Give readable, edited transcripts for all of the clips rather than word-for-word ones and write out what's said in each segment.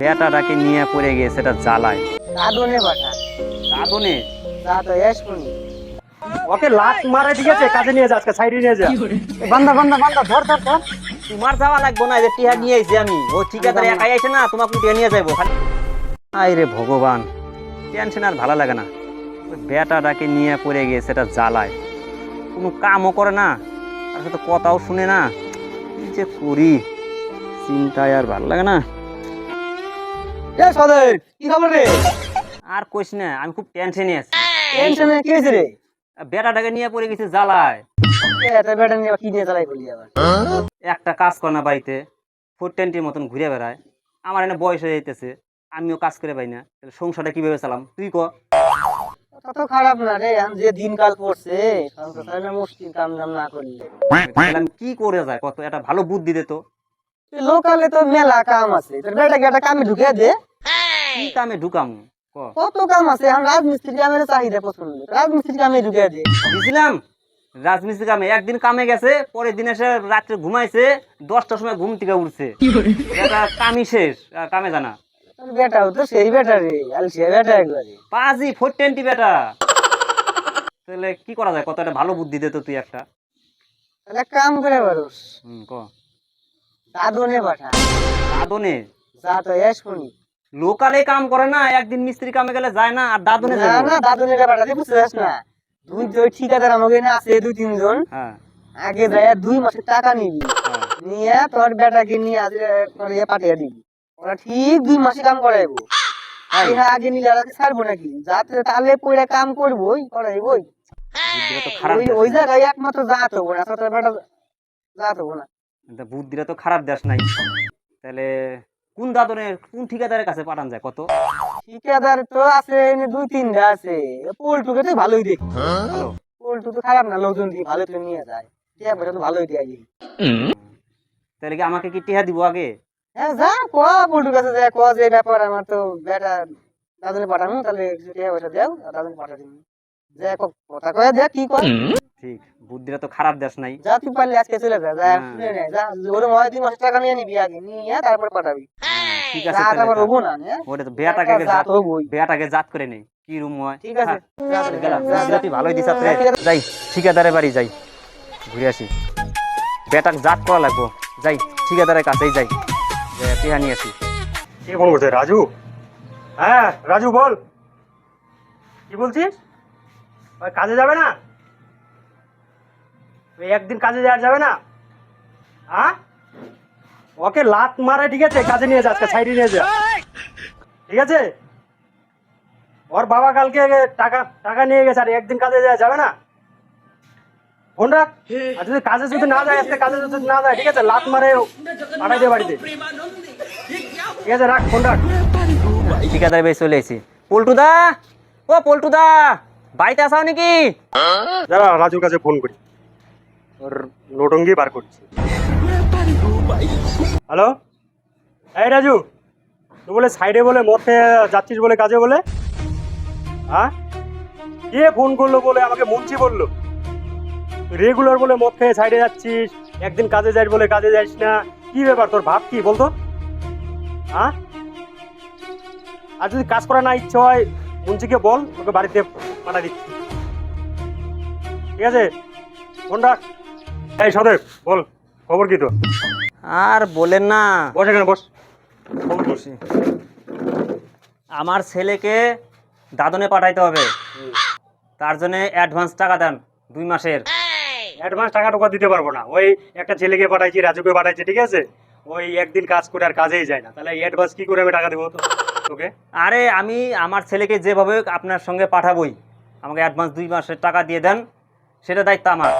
বেটাটাকে নিয়ে পড়ে গিয়েছে, এটা জ্বালায়। দাদনে বাটা দাদনে দাদা এসকুনি ওকে লাত মারে, ঠিক আছে? কাজে নিয়ে যা, আজকে সাইডে নিয়ে যা। বান্দা বান্দা বান্দা ধর ধর ধর তোমার যাওয়া লাগবো না, যে টিহা নিয়ে আইছি আমি। ও ঠিকাদার একাই আইছে না, তোমাকে উঠিয়ে নিয়ে যাইবো খালি। আই রে ভগবান, টেনশন আর ভালো লাগে না। ওই বেটাটাকে নিয়ে পড়ে গিয়েছে, এটা জ্বালায়। কোনো কামও করে না, আর সাথে কথাও শুনে না। কি যে করি, চিন্তায় আর ভালো লাগে না। এ সদেব কি খবর রে? আর কইস না, আমি খুব টেনশনে আছি। টেনশনে কি হয়েছে রে? বেটাটাকে নিয়ে পড়ে গেছে জ্বালায়। এটা বেটা নিয়ে কি নিয়ে চালাই বলি আবার? একটা কাজ করে না বাড়িতে, 420 মতন ঘুরে বেড়ায়। আমার এনে বয়স হয়ে যাইতেছে, আমিও কাজ করে পাই না। তাহলে সংসারটা কিভাবে চালাম তুই ক? তত খারাপ না রে, এখন যে দিনকাল পড়ছে সংসারে মুশকিল, কাম দাম না করলে তাহলে আমি কি করে যায় কত, একটা ভালো বুদ্ধি দে তো। লোকালে তো মেলা কাম আছে, তোর বেটাকে একটা কামে ঢুকে দে। কি কামে ঢুকাম ক? কত কাম আছে, এখন রাজমিস্ত্রি কামের চাহিদা প্রচন্ড, রাজমিস্ত্রি কামে ঢুকে দে। দিছিলাম রাজমিস্ত্রি কামে, একদিন কামে গেছে, পরের দিন এসে রাত্রে ঘুমাইছে, 10টার সময় ঘুম থেকে উঠছে। এটা কামই শেষ, আর কামে জানা। তোর বেটাও তো সেই বেটা রে, আলসিয়া বেটা একবারে। পাজি 420 বেটা। তাহলে কি করা যায় কত, একটা ভালো বুদ্ধি দে তো তুই একটা। তাহলে এক কাম করে পারোস, ক। দাদনে বাটা দাদনে যা তো এসকুনি। লোকালে কাম করে না, একদিন মিস্ত্রি কামে গেলে যায় না, আর দাদনে না যায় না, দাদনে বাটা তুই বুঝছিস না? দুই ঠিকাদার আমাকে না আছে, 2-3 জন। হ্যাঁ আগে যায় 2 মাসের টাকা নিবি, হ্যাঁ। নিয়ে তোর বেটাকে নিয়ে আজ তোর পাঠিয়ে দিবি। ওরা ঠিক 2 মাসে কাম করাইবো। আগে নিলে আর ছাড়বো নাকি? যাতে তাহলে পয়লা কাম করবোই, করাইবোই। বুদ্ধিটা তো খারাপ ওই দেশ নাই। জায়গায় একমাত্র জাত হবো না, তোর বেটা জাত হবো না। তা বুদ্ধিটা তো খারাপ দেশ নাই। তাহলে কোন দাদনের, কোন ঠিকাদারের কাছে পাঠান যায় কত? ঠিকাদার তো আছে 2-3টা আছে। পোল্টুকে তো ভালোই দেখি, ভালো। পোল্টু তো খারাপ না, লোকজন দিয়ে ভালো তো নিয়ে যায়। টিয়া পয়সা তো ভালোই দিয়ে দিই। তাহলে কি আমাকে কি টিহা দিব আগে? হ্যাঁ যা ক, পোল্টুর কাছে যা ক যে ব্যাপার, আমার তো বেটা দাদনে পাঠানো, তাহলে টিয়া পয়সা দেও, দাদনে পাঠা দিবি। যে কথা কয়ে দেখ কি কর। ঠিক, বুদ্ধিটা তো খারাপ দেশ নাই। যা তুই পারলে আজকে চলে যা, যা শুনে নে, যা ওর ময় 2 মাস টাকা নিয়ে নিবি, আগে নিয়ে তারপর পাঠাবি। ঠিক আছে, রাত আবার হবো না, হ্যাঁ? ওটা তো বেটাকে আগে রাত হবোই। বেটাকে জাত করে নেই কি রুম হয়। ঠিক আছে, হ্যাঁ, যা, গেলাম। যা, বুদ্ধিটা তুই ভালোই দিস রে। যাই ঠিকাদারের বাড়ি যাই, ঘুরে আসি। বেটাকে জাত করা লাগবো, যাই ঠিকাদারের কাছেই যাই, যে টিহা নিয়ে আসি। কে ফোন করছে? রাজু? হ্যাঁ রাজু বল, কি বলছিস? ওই কাজে যাবে না? ওই একদিন কাজে যাওয়া যাবে না? হ্যাঁ, ওকে লাত মারে, ঠিক আছে? কাজে নিয়ে যা, আজকে সাইডে নিয়ে যা, ঠিক আছে? ওর বাবা কালকে টাকা টাকা নিয়ে গেছে, আর একদিন কাজে যাওয়া যাবে না। ফোন রাখ। আর যদি কাজে যদি না যায়, আজকে কাজে যদি না যায়, ঠিক আছে, লাত মারে পাঠাই দে বাড়িতে, ঠিক আছে? রাখ, ফোন রাখ। ঠিকাদার বাড়ি চলে এসেছি। পল্টুদা, ও পল্টুদা, বাড়িতে আসাও নাকি? যারা রাজুর কাছে ফোন করি, ওর নোটঙ্গি বার করছি। হ্যালো, এই রাজু, তুই বলে সাইডে বলে মদ খেয়ে যাচ্ছিস বলে, কাজে বলে? হ্যাঁ, কে ফোন করলো বলে আমাকে মুন্সি বললো রেগুলার বলে মদ খেয়ে সাইডে যাচ্ছিস, একদিন কাজে যাস বলে কাজে যাস না। কি ব্যাপার, তোর ভাব কি বলতো? হ্যাঁ, আর যদি কাজ করা না ইচ্ছে হয়, মুন্সিকে বল, তোকে বাড়িতে পাঠা দিচ্ছি, ঠিক আছে? ফোন রাখ। এই সদেব বল, খবর কি তোর? আর বলেন না, বস এখানে, বস। বসি। আমার ছেলেকে দাদনে পাঠাইতে হবে, তার জন্য অ্যাডভান্স টাকা দেন 2 মাসের। অ্যাডভান্স টাকা টোকা দিতে পারবো না। ওই একটা ছেলেকে পাঠাইছি, রাজুকে পাঠাইছি, ঠিক আছে? ওই একদিন কাজ করে আর কাজেই যায় না, তাহলে অ্যাডভান্স কি করে আমি টাকা দেবো তোকে? আরে আমি আমার ছেলেকে যেভাবে হোক আপনার সঙ্গে পাঠাবই, আমাকে অ্যাডভান্স 2 মাসের টাকা দিয়ে দেন, সেটা দায়িত্ব আমার।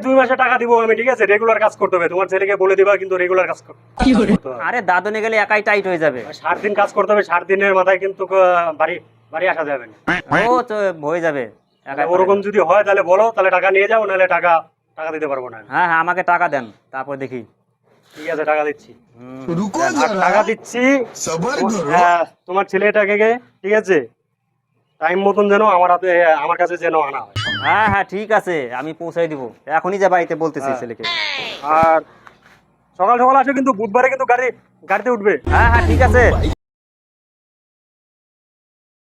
2 মাসে টাকা দিব আমি, ঠিক আছে? রেগুলার কাজ করতে হবে, তোমার ছেলেকে বলে দিবা, কিন্তু রেগুলার কাজ করতে হবে। আরে দাদনে গেলে একাই টাইট হয়ে যাবে। 7 দিন কাজ করতে হবে, 7 দিনের মাথায় কিন্তু বাড়ি বাড়ি আসা যাবে না। ও তো হয়ে যাবে একাই। ওরকম যদি হয় তাহলে বলো, তাহলে টাকা নিয়ে যাও, নাহলে টাকা টাকা দিতে পারবো না আমি। হ্যাঁ হ্যাঁ, আমাকে টাকা দেন, তারপর দেখি। ঠিক আছে, টাকা দিচ্ছি। रुको আর जरा টাকা দিচ্ছি। सबर करो হ্যাঁ, তোমার ছেলেটাকে, ঠিক আছে, টাইম মতন যেন আমার হাতে, আমার কাছে যেন আনা হয়। হ্যাঁ হ্যাঁ ঠিক আছে, আমি পৌঁছাই দিব, এখনই যা বাড়িতে বলতেছি হ্যাঁ। ছেলেকে। আর সকাল সকাল আসো, কিন্তু বুধবারে কিন্তু গাড়িতে উঠবে। হ্যাঁ হ্যাঁ ঠিক আছে।